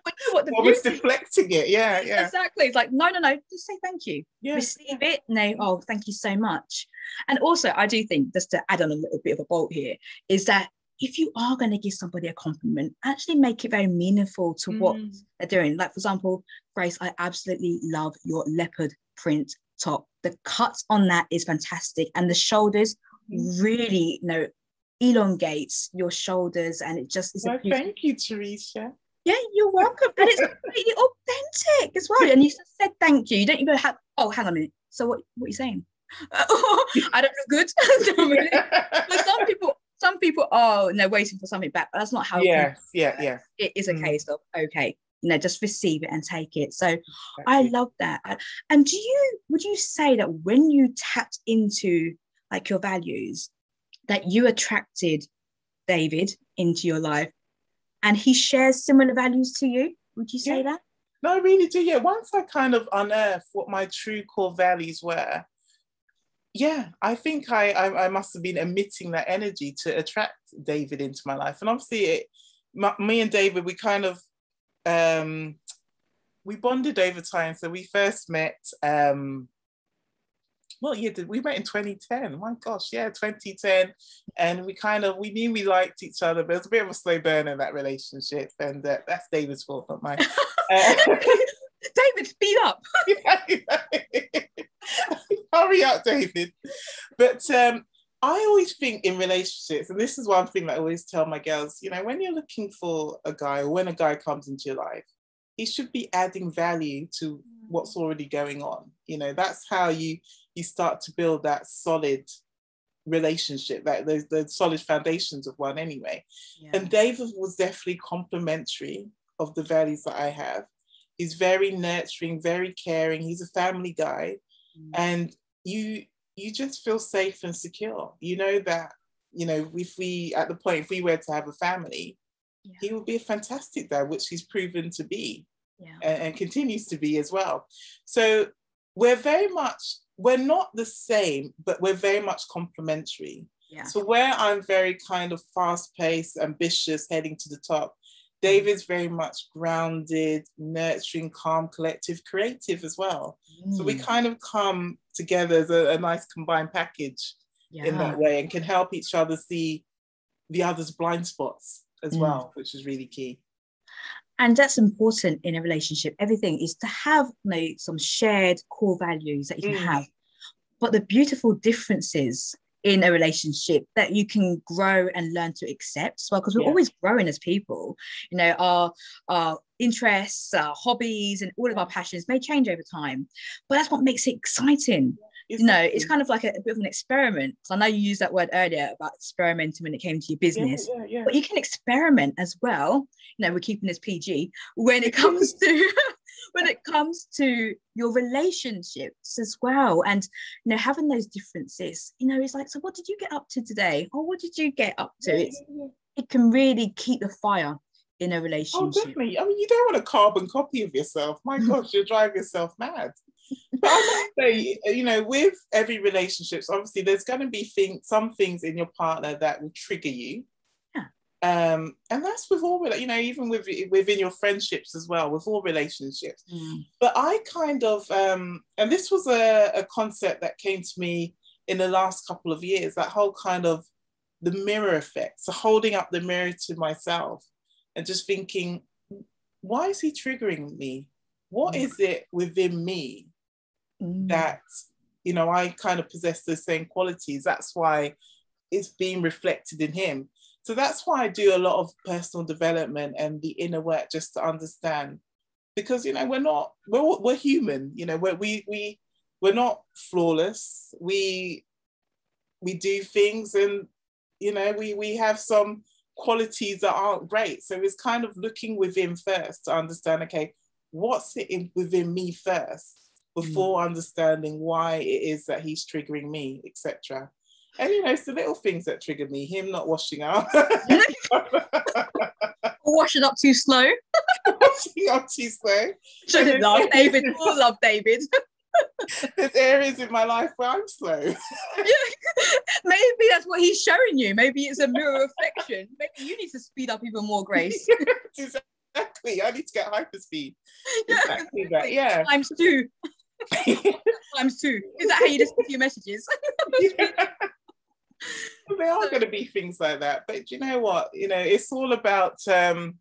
But you know what the Almost beauty, deflecting it. Yeah, yeah. exactly. It's like, no, just say thank you. Yeah, Receive it. No, oh, thank you so much. And also, I do think, just to add on a little bit of a bolt here, is that if you are going to give somebody a compliment, actually make it very meaningful to what they're doing. Like, for example, Grace, I absolutely love your leopard print top. The cut on that is fantastic. And the shoulders really, elongates your shoulders, and it just is well, thank you, Teresha. Yeah, you're welcome. And it's completely authentic as well. And you just said thank you. You don't even have, oh, hang on a minute. So what are you saying? I don't look good. But some people are waiting for something back. But that's not how yeah. It is a case of, okay, just receive it and take it. So I love that. And would you say that when you tapped into like your values, that you attracted David into your life and he shares similar values to you? Would you say that? No, I really do. Yeah. Once I kind of unearthed what my true core values were, I think I must have been emitting that energy to attract David into my life. And obviously me and David, we kind of, we bonded over time. So we first met, we met in 2010. My gosh, 2010. And we knew we liked each other, but it was a bit of a slow burn in that relationship. And that's David's fault, not mine. David, speed up. Hurry up, David. But I always think in relationships, and this is one thing that I always tell my girls, when you're looking for a guy, or when a guy comes into your life, he should be adding value to what's already going on. That's how you start to build that solid relationship, that the solid foundations of one anyway. And David was definitely complimentary of the values that I have. He's very nurturing, very caring. He's a family guy. And you just feel safe and secure. You know that, if we were to have a family, he would be a fantastic dad, which he's proven to be, and continues to be as well. So we're not the same, but we're very much complementary. So where I'm very kind of fast-paced, ambitious, heading to the top, David's very much grounded, nurturing, calm, collective, creative as well. So we kind of come together as a nice combined package in that way, and can help each other see the other's blind spots as well, which is really key. And that's important in a relationship. Everything is to have some shared core values that you can have. But the beautiful differences in a relationship that you can grow and learn to accept as well, because we're always growing as people. Our interests, our hobbies, and all of our passions may change over time, but that's what makes it exciting. It's kind of like a bit of an experiment. So I know you used that word earlier about experimenting when it came to your business, but you can experiment as well. We're keeping this PG when it comes to your relationships as well. And having those differences, it's like, so what did you get up to today? Or what did you get up to? It can really keep the fire in a relationship. Oh, definitely. I mean, you don't want a carbon copy of yourself. My gosh, you'll drive yourself mad. But I must say, with every relationship, obviously there's going to be some things in your partner that will trigger you. And that's with all, even within your friendships as well, with all relationships. But I kind of, and this was a concept that came to me in the last couple of years, that whole kind of the mirror effect. So holding up the mirror to myself and just thinking, why is he triggering me? What is it within me that, I kind of possess those same qualities? That's why it's being reflected in him. So that's why I do a lot of personal development and the inner work, just to understand, because we're human. We're not flawless. We do things, and we have some qualities that aren't great. So it's kind of looking within first to understand, okay, what's it within me first, before understanding why it is that he's triggering me, etc. And it's the little things that triggered me. Him not washing up. Washing up too slow. Washing up too slow. Shouldn't love David. We'll love David. There's areas in my life where I'm slow. Maybe that's what he's showing you. Maybe it's a mirror reflection. Maybe you need to speed up even more, Grace. Exactly. exactly. I need to get hyperspeed. Exactly that. Yeah. Times two. Times two. Is that how you listen to your messages? Yeah. There are going to be things like that, but you know what? It's all about. I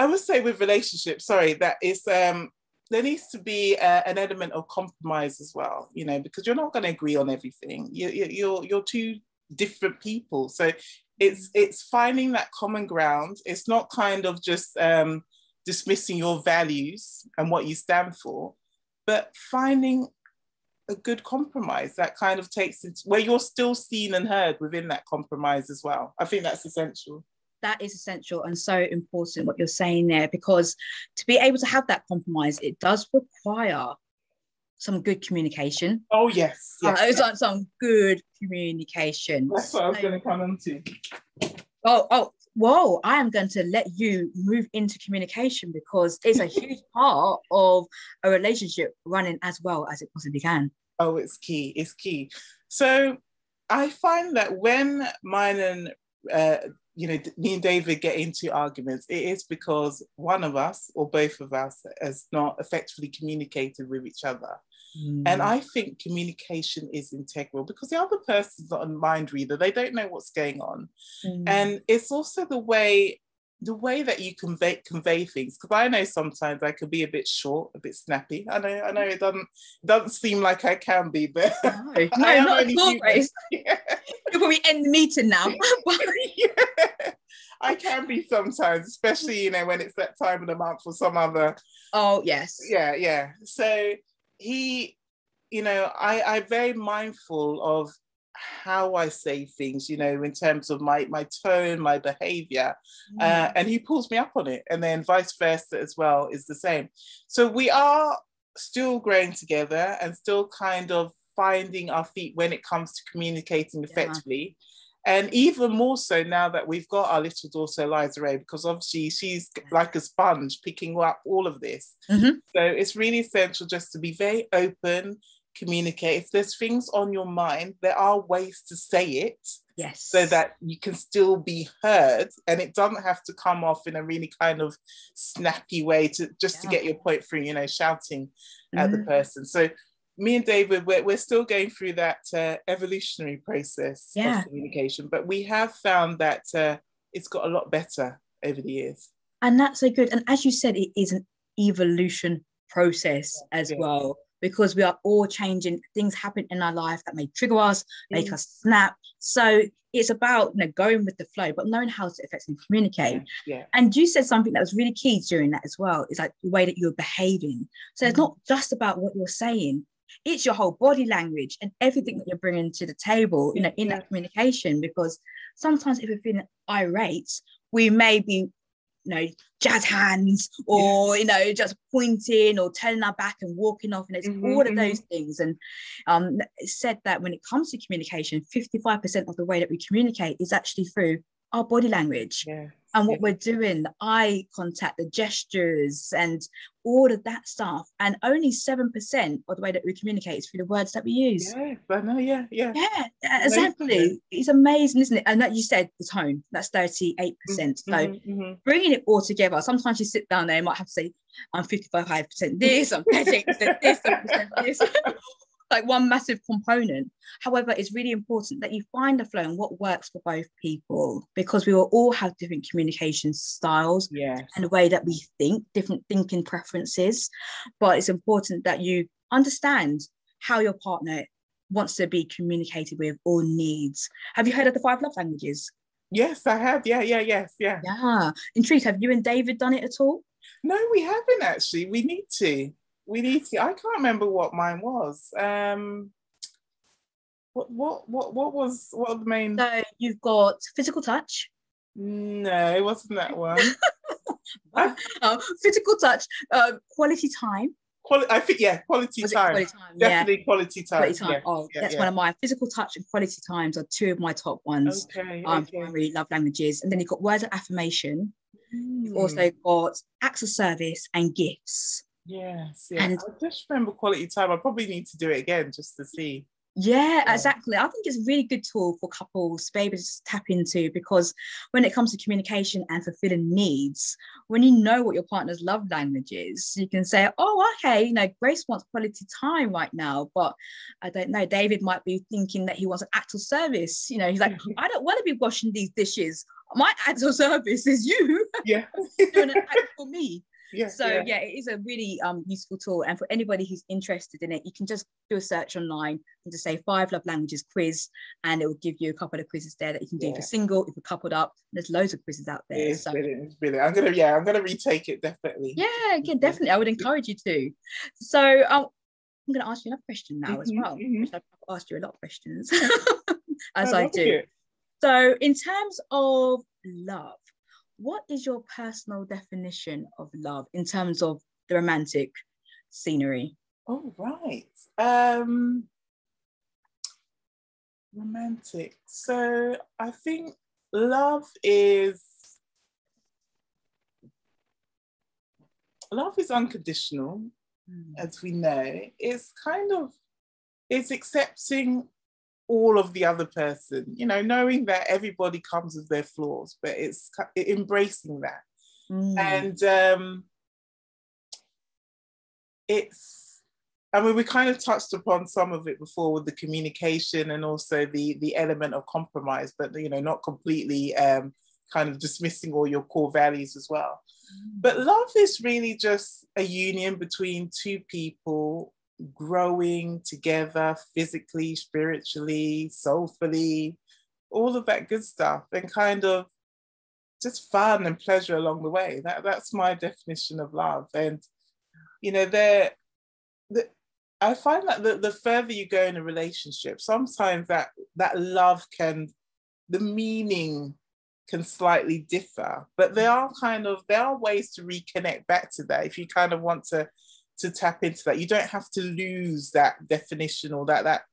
would say with relationships, that is. There needs to be an element of compromise as well, because you're not going to agree on everything. You're two different people, so it's finding that common ground. It's not kind of just dismissing your values and what you stand for, but finding a good compromise that kind of takes it where you're still seen and heard within that compromise as well. I think that's essential. That is essential and so important what you're saying there, because to be able to have that compromise, it does require some good communication. Oh, yes. It's some good communication. That's what I was going to come on to. Whoa, I am going to let you move into communication, because it's a huge part of a relationship running as well as it possibly can. Oh, it's key. It's key. So I find that when mine and me and David get into arguments, it is because one of us or both of us has not effectively communicated with each other. And I think communication is integral, because the other person's not a mind reader. They don't know what's going on. And it's also the way that you convey things, because I know sometimes I could be a bit short, a bit snappy. I know it doesn't seem like I can be, but no, not at all, Grace. Yeah. You'll probably end the meeting now. Yeah, I can be sometimes, especially when it's that time of the month or some other. Oh yes. Yeah. So I'm very mindful of how I say things, in terms of my tone, my behavior, and he pulls me up on it, and then vice versa as well is the same. So we are still growing together and still kind of finding our feet when it comes to communicating effectively. And even more so now that we've got our little daughter Eliza Ray, because obviously she's like a sponge picking up all of this. So it's really essential just to be very open, communicate. If there's things on your mind, there are ways to say it, so that you can still be heard, and it doesn't have to come off in a really kind of snappy way to get your point through, shouting at the person. So me and David, we're still going through that evolutionary process of communication, but we have found that it's got a lot better over the years. And that's so good. And as you said, it is an evolution process as well, because we are all changing. Things happen in our life that may trigger us, make us snap. So it's about going with the flow, but knowing how to effectively communicate. And you said something that was really key during that as well. It's like the way that you're behaving. So it's not just about what you're saying. It's your whole body language and everything that you're bringing to the table, in that communication. Because sometimes if we're feeling irate, we may be, jazz hands, or just pointing or turning our back and walking off, and it's all of those things. And it's said that when it comes to communication, 55% of the way that we communicate is actually through our body language. And what we're doing, the eye contact, the gestures, and all of that stuff. And only 7% of the way that we communicate is through the words that we use. Yeah, I know, yeah. Yeah, exactly. It's amazing, isn't it? And like you said, the tone, that's 38%. So bringing it all together, sometimes you sit down there, you might have to say, I'm 55% this, I'm 38% this, 7% this. Like one massive component. However, it's really important that you find the flow and what works for both people, because we will all have different communication styles and the way that we think, different thinking preferences. But it's important that you understand how your partner wants to be communicated with or needs. Have you heard of the 5 love languages? Yes, I have. Yeah. Intrigued. Have you and David done it at all? No, we haven't actually. We need to. I can't remember what mine was. What are the main? So you've got physical touch. No, it wasn't that one. Physical touch, quality time. I think quality time. Definitely quality time. Quality time. That's one of my physical touch and quality times are 2 of my top ones. Primary love languages. And then you've got words of affirmation. You've also got acts of service and gifts. Yes. And I just remember quality time. I probably need to do it again just to see. Yeah, Yeah. exactly. I think it's a really good tool for couples to be able to just tap into, because when it comes to communication and fulfilling needs, when you know what your partner's love language is, you can say, oh, okay, Grace wants quality time right now, but I don't know, David might be thinking that he wants an act of service. He's like, I don't want to be washing these dishes. My act of service is you Yeah. doing an act for me. Yeah, So yeah, it is a really useful tool, and for anybody who's interested in it, you can just do a search online and just say 5 love languages quiz, and it will give you a couple of quizzes there that you can do if you're single, if you're coupled up. There's loads of quizzes out there. It's brilliant. It's brilliant. I'm gonna retake it, definitely. Yeah, again, definitely, I would encourage you to. So I'm going to ask you another question now as well, which I've asked you a lot of questions as I do. It. So in terms of love, what is your personal definition of love in terms of the romantic scenery? Oh, right. Romantic. So I think love is unconditional, as we know. It's accepting all of the other person, knowing that everybody comes with their flaws, but it's embracing that. And we kind of touched upon some of it before with the communication and also the element of compromise, but not completely kind of dismissing all your core values as well. But love is really just a union between two people growing together physically, spiritually, soulfully, all of that good stuff, and kind of just fun and pleasure along the way. That's my definition of love. And I find that the further you go in a relationship, sometimes that love the meaning can slightly differ, but there are ways to reconnect back to that if you kind of want to tap into that. You don't have to lose that definition or that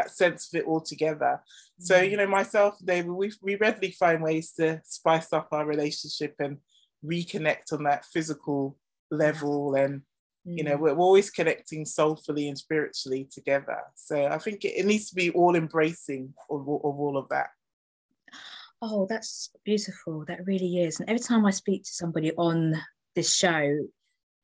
sense of it altogether. So, myself and David, we readily find ways to spice up our relationship and reconnect on that physical level. And, we're always connecting soulfully and spiritually together. So I think it needs to be all embracing of all of that. Oh, that's beautiful. That really is. And every time I speak to somebody on this show,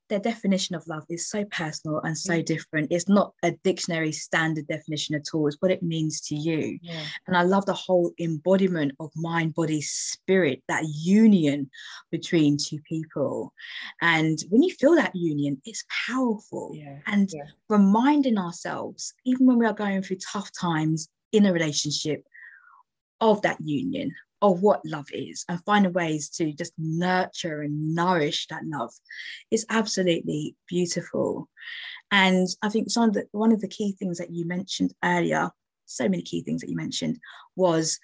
their definition of love is so personal and so different. It's not a dictionary standard definition at all. It's what it means to you. Yeah. And I love the whole embodiment of mind, body, spirit, that union between two people. And when you feel that union, it's powerful. Yeah. And reminding ourselves, even when we are going through tough times in a relationship, of that union, of what love is, and finding ways to just nurture and nourish that love is absolutely beautiful. And I think one of the key things that you mentioned earlier, so many key things that you mentioned, was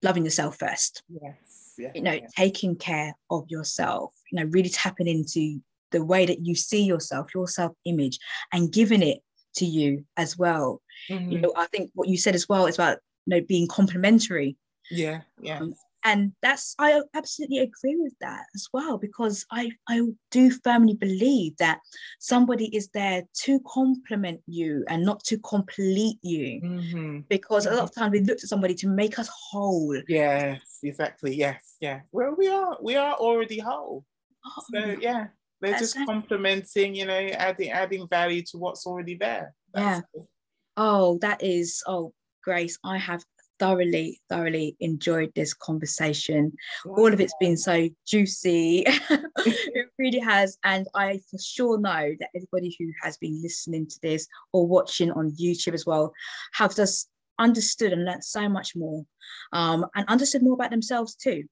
loving yourself first. Yes. Yeah. Taking care of yourself, really tapping into the way that you see yourself, your self-image, and giving it to you as well. I think what you said as well is about being complementary. And I absolutely agree with that as well, because I do firmly believe that somebody is there to complement you and not to complete you, because a lot of times we look to somebody to make us whole. Yes, exactly. Yes, yeah. Well, we are already whole. So yeah, they're just complementing, adding value to what's already there. That's cool. Grace, I have thoroughly enjoyed this conversation. All of it's been so juicy. It really has. And I for sure know that everybody who has been listening to this or watching on YouTube as well have just understood and learned so much more, and understood more about themselves too,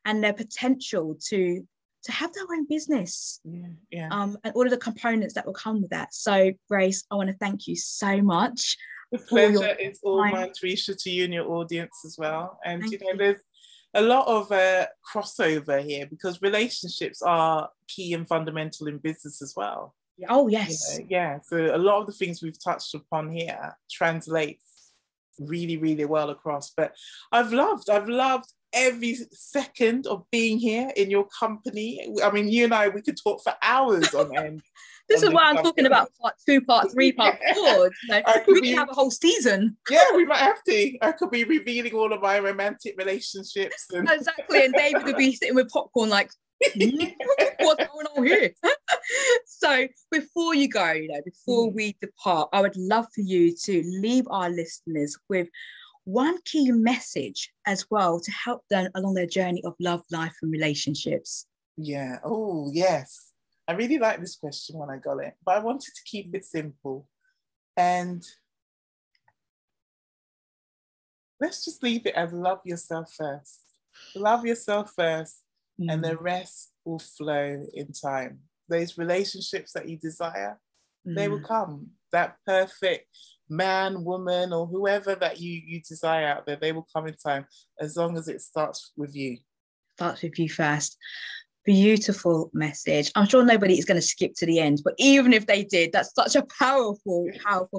and their potential to have their own business, and all of the components that will come with that. So Grace, I want to thank you so much. The pleasure is all mine, Teresha, to you and your audience as well. And there's a lot of crossover here, because relationships are key and fundamental in business as well. Oh yes. So a lot of the things we've touched upon here translates really, really well across. But I've loved every second of being here in your company. I mean, you and I, we could talk for hours on end. This is why I'm talking about part 2, part 3, part 4. We can have a whole season. Yeah, we might have to. I could be revealing all of my romantic relationships. Exactly. And David would be sitting with popcorn like, what's going on here? So before you go, before we depart, I would love for you to leave our listeners with one key message as well to help them along their journey of love, life, and relationships. Yeah. Oh, yes. I really like this question when I got it, but I wanted to keep it simple. And let's just leave it as love yourself first. Love yourself first, and the rest will flow in time. Those relationships that you desire, they will come. That perfect man, woman, or whoever that you desire out there, they will come in time, as long as it starts with you. Starts with you first. Beautiful message. I'm sure nobody is going to skip to the end, but even if they did, that's such a powerful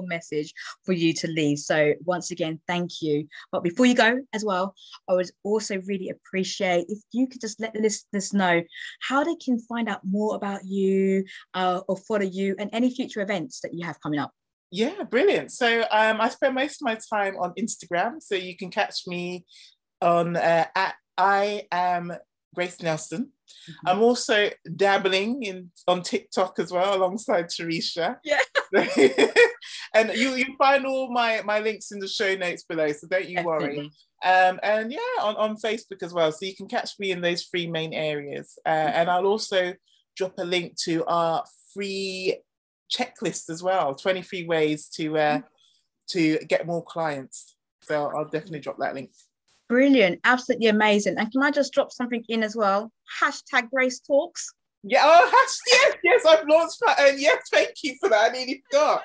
message for you to leave. So once again, thank you. But before you go as well, I would also really appreciate if you could just let the listeners know how they can find out more about you or follow you and any future events that you have coming up. Yeah, brilliant. So I spend most of my time on Instagram, so you can catch me on at I am Grace Nelson. I'm also dabbling on TikTok as well, alongside Teresha. Yeah. And you find all my links in the show notes below, so don't you worry. And yeah, on Facebook as well, so you can catch me in those 3 main areas. And I'll also drop a link to our free checklist as well, 23 ways to get more clients. So I'll definitely drop that link. Brilliant, absolutely amazing. And can I just drop something in as well? # Grace Talks. Yeah, yes, I've launched that, and yes, thank you for that. I nearly forgot.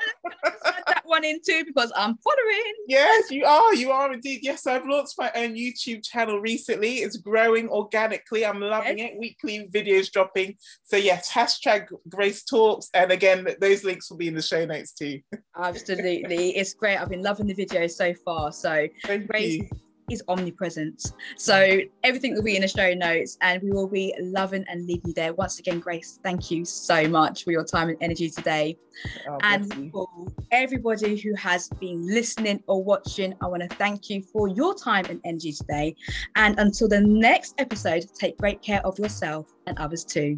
Add that one in too, because I'm following. Yes, you are indeed. Yes, I've launched my own YouTube channel recently. It's growing organically. I'm loving it. Weekly videos dropping. So yes, # Grace Talks, and again, those links will be in the show notes too. Absolutely, it's great. I've been loving the videos so far. So thank Grace you. Is omnipresent, so everything will be in the show notes, and we will be loving and leaving you there. Once again, Grace, thank you so much for your time and energy today. And for everybody who has been listening or watching, I want to thank you for your time and energy today. And until the next episode, take great care of yourself and others too.